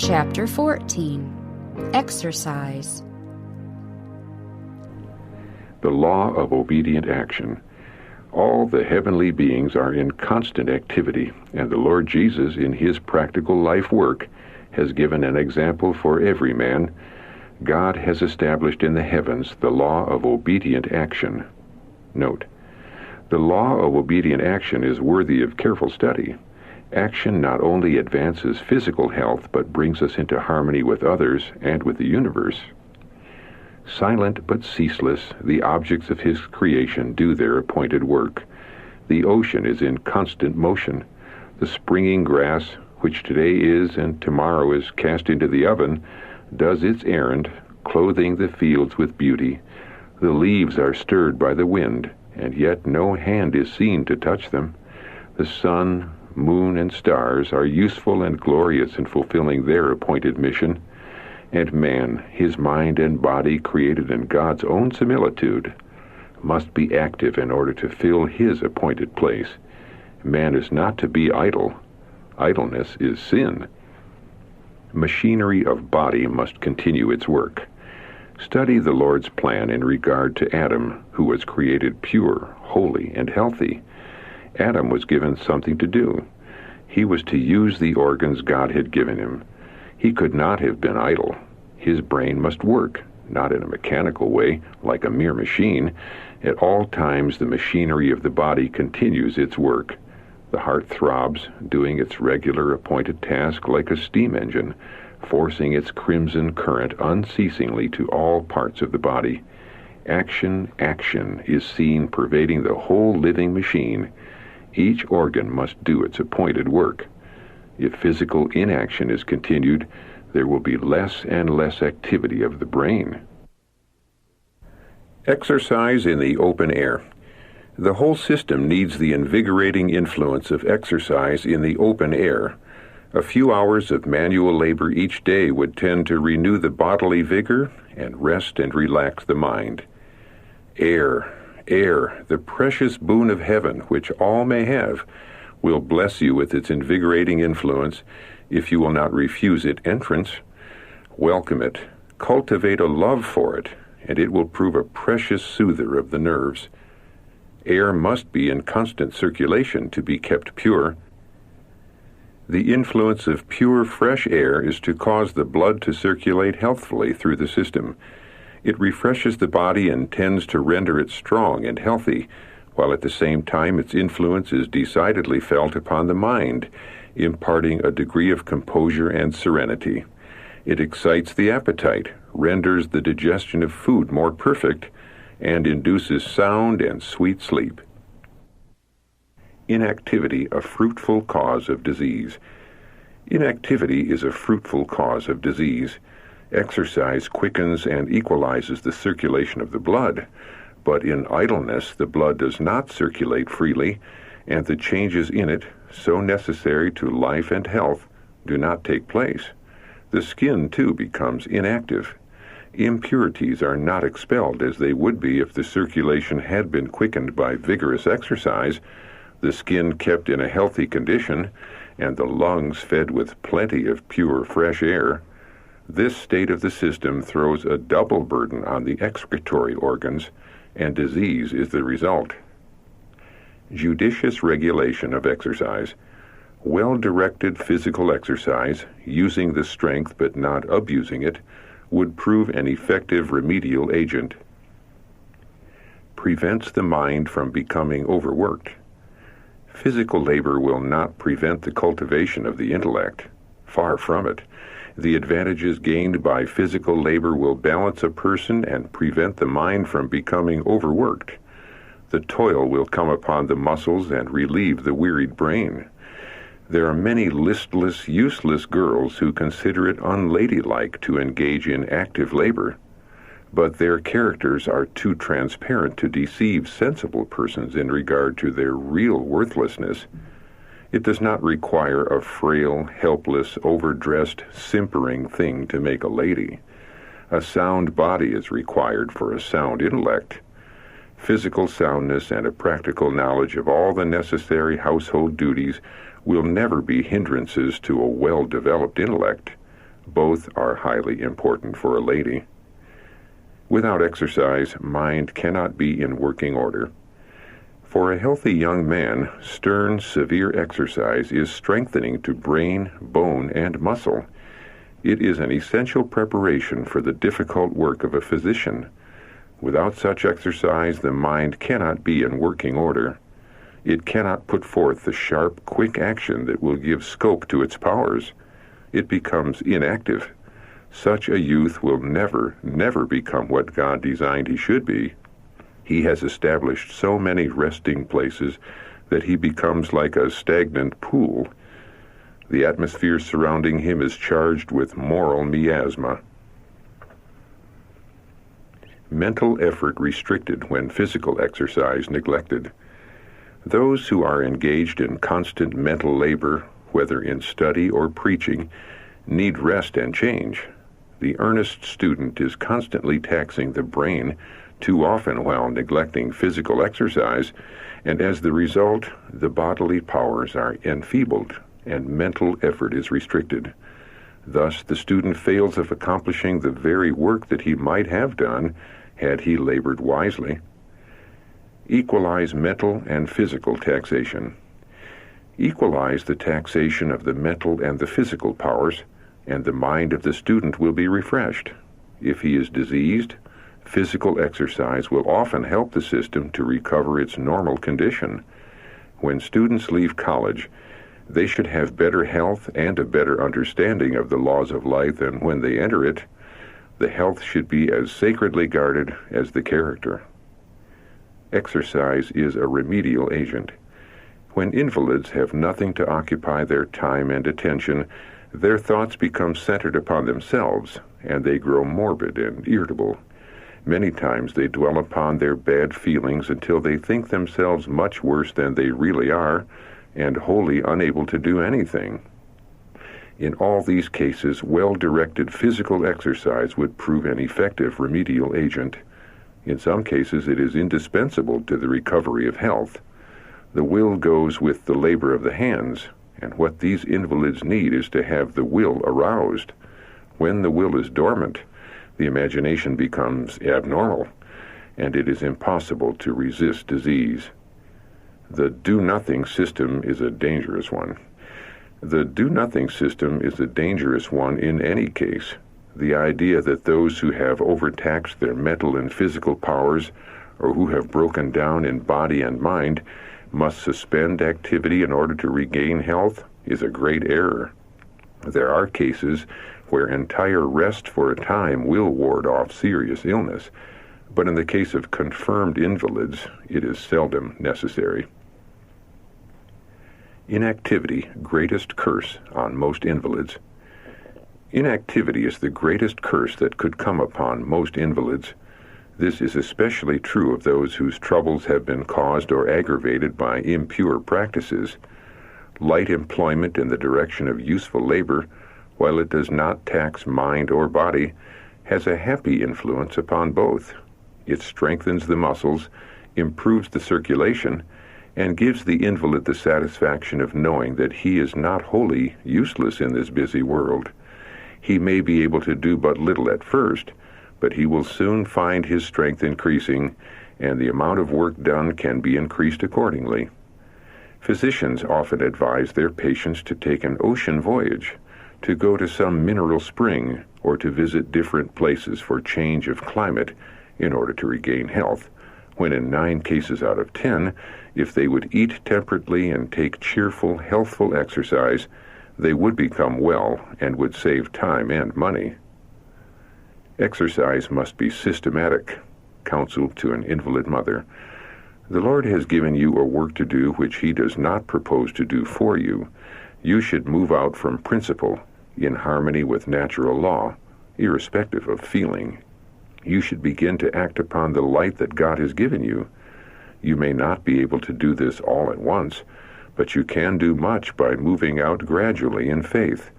Chapter 14. Exercise. The law of obedient action. All the heavenly beings are in constant activity, and the Lord Jesus, in his practical life work, has given an example for every man. God has established in the heavens the law of obedient action. Note, the law of obedient action is worthy of careful study. Action not only advances physical health, but brings us into harmony with others and with the universe. Silent but ceaseless, the objects of his creation do their appointed work. The ocean is in constant motion. The springing grass, which today is and tomorrow is cast into the oven, does its errand, clothing the fields with beauty. The leaves are stirred by the wind, and yet no hand is seen to touch them. The sun, moon, and stars are useful and glorious in fulfilling their appointed mission. And man, his mind and body created in God's own similitude, must be active in order to fill his appointed place. Man is not to be idle. Idleness is sin. Machinery of body must continue its work. Study the Lord's plan in regard to Adam, who was created pure, holy, and healthy. Adam was given something to do. He was to use the organs God had given him. He could not have been idle. His brain must work, not in a mechanical way, like a mere machine. At all times the machinery of the body continues its work. The heart throbs, doing its regular appointed task like a steam engine, forcing its crimson current unceasingly to all parts of the body. Action is seen pervading the whole living machine. Each organ must do its appointed work. If physical inaction is continued, there will be less and less activity of the brain. Exercise in the open air. The whole system needs the invigorating influence of exercise in the open air. A few hours of manual labor each day would tend to renew the bodily vigor and rest and relax the mind. Air, the precious boon of heaven, which all may have, will bless you with its invigorating influence if you will not refuse it entrance. Welcome it, cultivate a love for it, and it will prove a precious soother of the nerves. Air must be in constant circulation to be kept pure. The influence of pure, fresh air is to cause the blood to circulate healthfully through the system. It refreshes the body and tends to render it strong and healthy, while at the same time its influence is decidedly felt upon the mind, imparting a degree of composure and serenity. It excites the appetite, renders the digestion of food more perfect, and induces sound and sweet sleep. Inactivity, a fruitful cause of disease. Inactivity is a fruitful cause of disease. Exercise quickens and equalizes the circulation of the blood, but in idleness the blood does not circulate freely, and the changes in it, so necessary to life and health, do not take place. The skin, too, becomes inactive. Impurities are not expelled as they would be if the circulation had been quickened by vigorous exercise, the skin kept in a healthy condition, and the lungs fed with plenty of pure, fresh air. This state of the system throws a double burden on the excretory organs, and disease is the result. Judicious regulation of exercise. Well-directed physical exercise, using the strength but not abusing it, would prove an effective remedial agent. Prevents the mind from becoming overworked. Physical labor will not prevent the cultivation of the intellect. Far from it. The advantages gained by physical labor will balance a person and prevent the mind from becoming overworked. The toil will come upon the muscles and relieve the wearied brain. There are many listless, useless girls who consider it unladylike to engage in active labor, but their characters are too transparent to deceive sensible persons in regard to their real worthlessness. It does not require a frail, helpless, overdressed, simpering thing to make a lady. A sound body is required for a sound intellect. Physical soundness and a practical knowledge of all the necessary household duties will never be hindrances to a well-developed intellect. Both are highly important for a lady. Without exercise, mind cannot be in working order. For a healthy young man, stern, severe exercise is strengthening to brain, bone, and muscle. It is an essential preparation for the difficult work of a physician. Without such exercise, the mind cannot be in working order. It cannot put forth the sharp, quick action that will give scope to its powers. It becomes inactive. Such a youth will never become what God designed he should be. He has established so many resting places that he becomes like a stagnant pool. The atmosphere surrounding him is charged with moral miasma. Mental effort restricted when physical exercise neglected. Those who are engaged in constant mental labor, whether in study or preaching, need rest and change. The earnest student is constantly taxing the brain, too often while neglecting physical exercise, and as the result, the bodily powers are enfeebled and mental effort is restricted. Thus, the student fails of accomplishing the very work that he might have done had he labored wisely. Equalize mental and physical taxation. Equalize the taxation of the mental and the physical powers, and the mind of the student will be refreshed. If he is diseased, physical exercise will often help the system to recover its normal condition. When students leave college, they should have better health and a better understanding of the laws of life than when they enter it. The health should be as sacredly guarded as the character. Exercise is a remedial agent. When invalids have nothing to occupy their time and attention, their thoughts become centered upon themselves, and they grow morbid and irritable. Many times they dwell upon their bad feelings until they think themselves much worse than they really are, and wholly unable to do anything. In all these cases, well-directed physical exercise would prove an effective remedial agent. In some cases, it is indispensable to the recovery of health. The will goes with the labor of the hands, and what these invalids need is to have the will aroused. When the will is dormant, the imagination becomes abnormal, and it is impossible to resist disease. The do-nothing system is a dangerous one. The do-nothing system is a dangerous one in any case. The idea that those who have overtaxed their mental and physical powers, or who have broken down in body and mind, must suspend activity in order to regain health is a great error. There are cases where entire rest for a time will ward off serious illness, but in the case of confirmed invalids, it is seldom necessary. Inactivity, greatest curse on most invalids. Inactivity is the greatest curse that could come upon most invalids. This is especially true of those whose troubles have been caused or aggravated by impure practices. Light employment in the direction of useful labor, while it does not tax mind or body, has a happy influence upon both. It strengthens the muscles, improves the circulation, and gives the invalid the satisfaction of knowing that he is not wholly useless in this busy world. He may be able to do but little at first, but he will soon find his strength increasing, and the amount of work done can be increased accordingly. Physicians often advise their patients to take an ocean voyage, to go to some mineral spring, or to visit different places for change of climate in order to regain health, when in 9 cases out of 10, if they would eat temperately and take cheerful, healthful exercise, they would become well and would save time and money. Exercise must be systematic. Counsel to an invalid mother. The Lord has given you a work to do which He does not propose to do for you. You should move out from principle, in harmony with natural law, irrespective of feeling. You should begin to act upon the light that God has given you. You may not be able to do this all at once, but you can do much by moving out gradually in faith,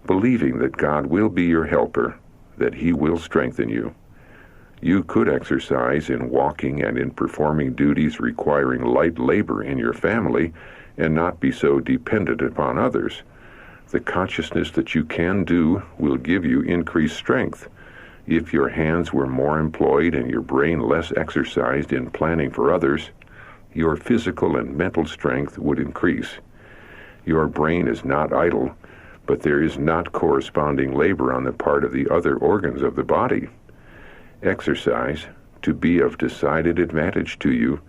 believing that God will be your helper, that He will strengthen you. You could exercise in walking and in performing duties requiring light labor in your family and not be so dependent upon others. The consciousness that you can do will give you increased strength. If your hands were more employed and your brain less exercised in planning for others, your physical and mental strength would increase. Your brain is not idle, but there is not corresponding labor on the part of the other organs of the body. Exercise, to be of decided advantage to you,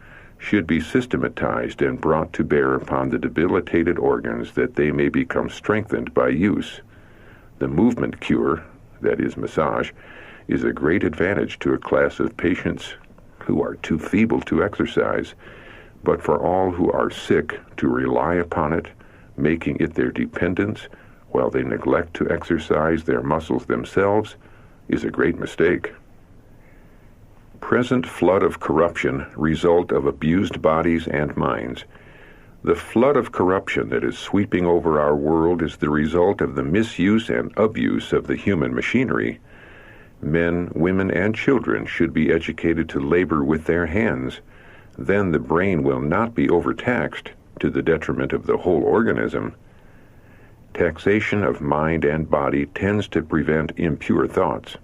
should be systematized and brought to bear upon the debilitated organs that they may become strengthened by use. The movement cure, that is massage, is a great advantage to a class of patients who are too feeble to exercise, but for all who are sick to rely upon it, making it their dependence, while they neglect to exercise their muscles themselves, is a great mistake. Present flood of corruption, result of abused bodies and minds. The flood of corruption that is sweeping over our world is the result of the misuse and abuse of the human machinery. Men, women, and children should be educated to labor with their hands. Then the brain will not be overtaxed to the detriment of the whole organism. Taxation of mind and body tends to prevent impure thoughts.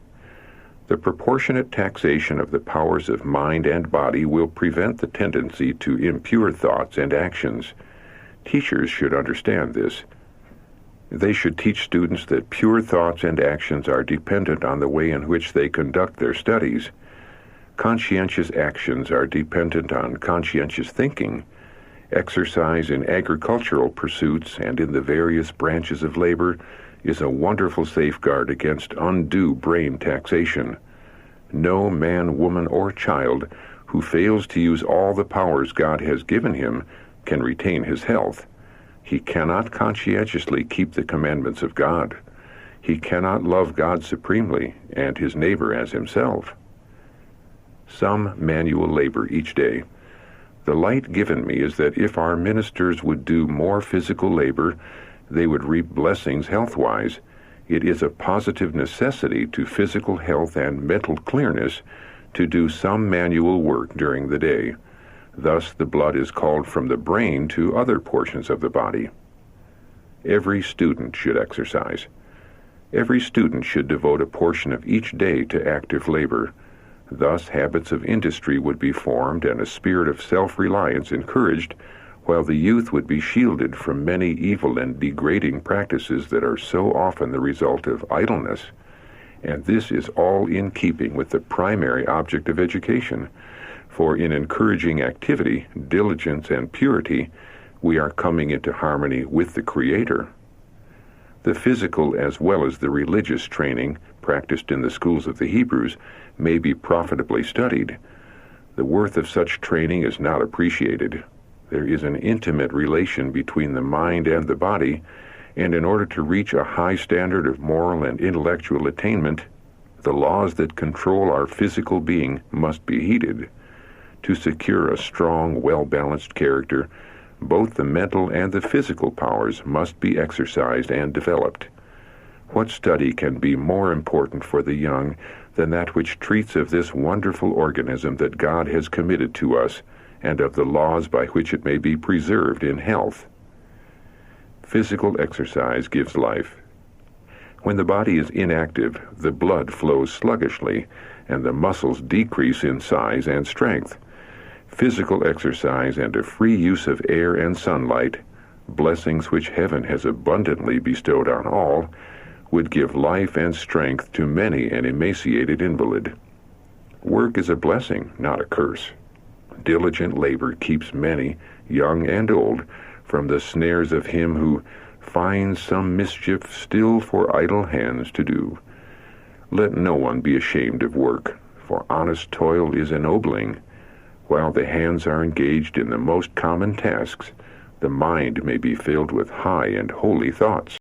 The proportionate taxation of the powers of mind and body will prevent the tendency to impure thoughts and actions. Teachers should understand this. They should teach students that pure thoughts and actions are dependent on the way in which they conduct their studies. Conscientious actions are dependent on conscientious thinking. Exercise in agricultural pursuits and in the various branches of labor is a wonderful safeguard against undue brain taxation. No man, woman, or child who fails to use all the powers God has given him can retain his health. He cannot conscientiously keep the commandments of God. He cannot love God supremely and his neighbor as himself. Some manual labor each day. The light given me is that if our ministers would do more physical labor, they would reap blessings health-wise. It is a positive necessity to physical health and mental clearness to do some manual work during the day. Thus the blood is called from the brain to other portions of the body. Every student should exercise. Every student should devote a portion of each day to active labor. Thus habits of industry would be formed and a spirit of self-reliance encouraged, while the youth would be shielded from many evil and degrading practices that are so often the result of idleness. And this is all in keeping with the primary object of education, for in encouraging activity, diligence, and purity, we are coming into harmony with the Creator. The physical as well as the religious training practiced in the schools of the Hebrews may be profitably studied. The worth of such training is not appreciated. There is an intimate relation between the mind and the body, and in order to reach a high standard of moral and intellectual attainment, the laws that control our physical being must be heeded. To secure a strong, well-balanced character, both the mental and the physical powers must be exercised and developed. What study can be more important for the young than that which treats of this wonderful organism that God has committed to us, and of the laws by which it may be preserved in health? Physical exercise gives life. When the body is inactive, the blood flows sluggishly, and the muscles decrease in size and strength. Physical exercise and a free use of air and sunlight, blessings which heaven has abundantly bestowed on all, would give life and strength to many an emaciated invalid. Work is a blessing, not a curse. Diligent labor keeps many, young and old, from the snares of him who finds some mischief still for idle hands to do. Let no one be ashamed of work, for honest toil is ennobling. While the hands are engaged in the most common tasks, the mind may be filled with high and holy thoughts.